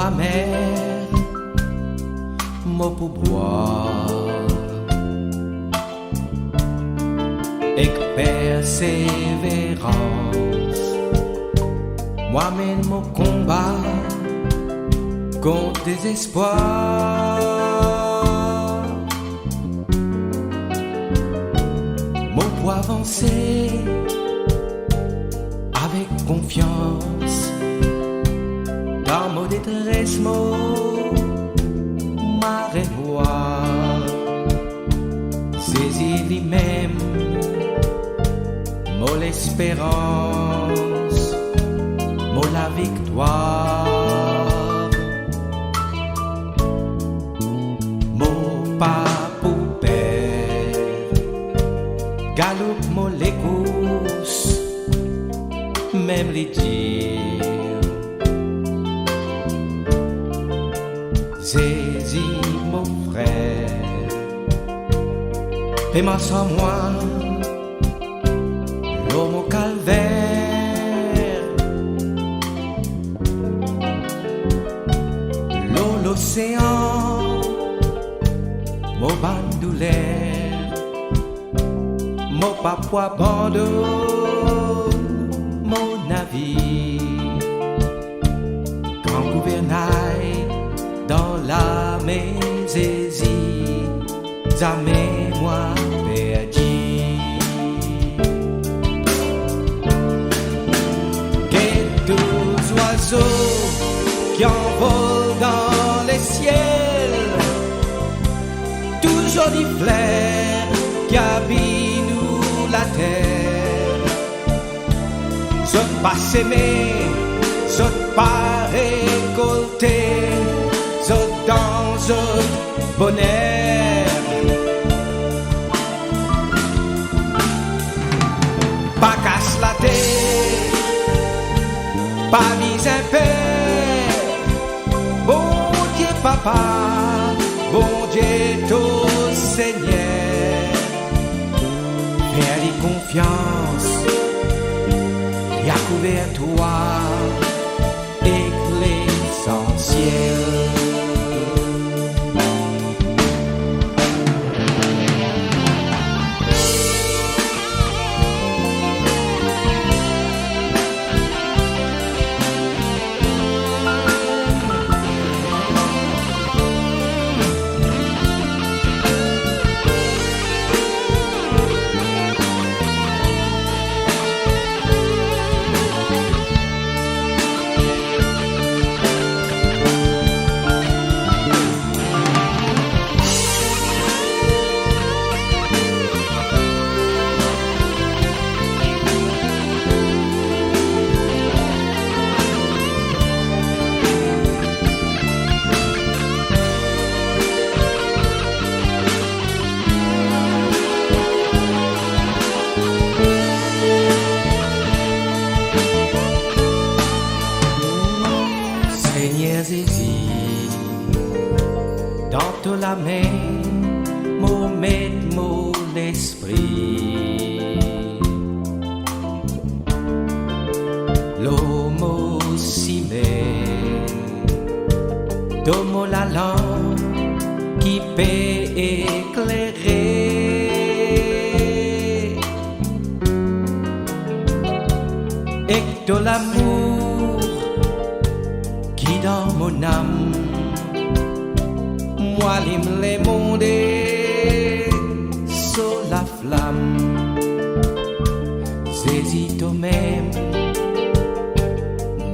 la mer, mon pourboire, et persévérance, moi mène mon combat contre désespoir. Mon pour avancer avec confiance, dans mon détresse, mon marée noire, saisis lui-même mon l'espérance, mon la victoire, mon pas pour père, galope mon les courses, même les dire. Saisis mon frère, fais-moi sans moi, l'homme au calvaire, l'eau, l'océan, mon bandoulière, mon papouas bandeau, mon navire, grand gouvernail, dans la mésésie, jamais moi perdu. Quelques oiseaux qui envolent dans les ciels, toujours des fleurs qui habillent la terre. Saute pas s'aimer, saute pas récolter, dans un bonheur, pas casse la tête, pas mise un père, bon Dieu papa, bon Dieu tout Seigneur, fais-lui confiance, y'a couvert toi, et l'essentiel. Dans toute la main, mon maître, mon esprit, l'homo simé, domo la lampe qui peut éclairer, et de l'amour qui dans mon âme. Moi, les mondes sur la flamme, saisis toi-même,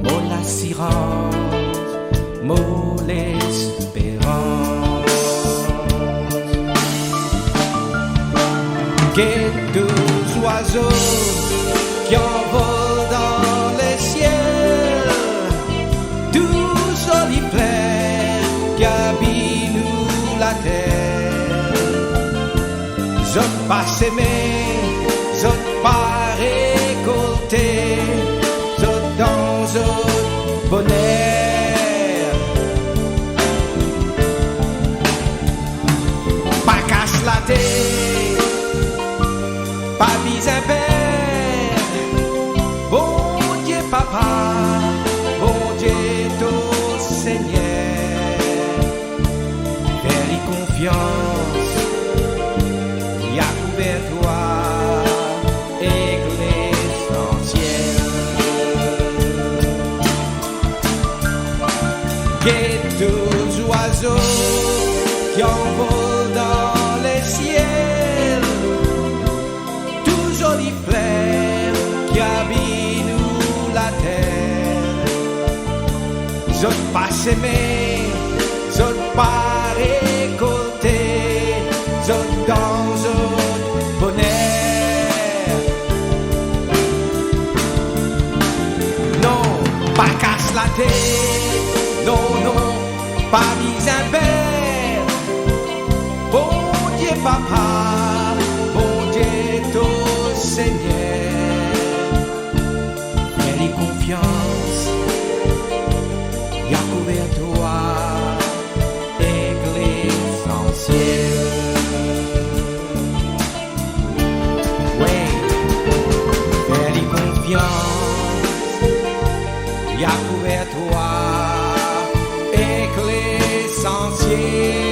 mon l'assurance, mon l'espérance. Quelques oiseaux qui envolent dans les ciels, tout joli fleurs qui habillent la terre. Je pas s'aimer, je pas récolter, je dans un bonheur. Pas casse la tête, pas mise un père, bon Dieu papa, bon Dieu tout Seigneur. confiance, y a couvert toi et l'essentiel. Guette aux oiseaux qui envolent dans les ciels, tout joli flair qui habille nous la terre. J'ose pas s'aimer, j'ose pas récolter, j'ose dans un bonheur. Non, pas casse la tête, non, non, pas mis un père. Bon Dieu papa, bon Dieu ton Seigneur, fais-lui confiance, y'a couvert toi et l'essentiel. Ouais, fais-lui confiance, y'a couvert toi et l'essentiel.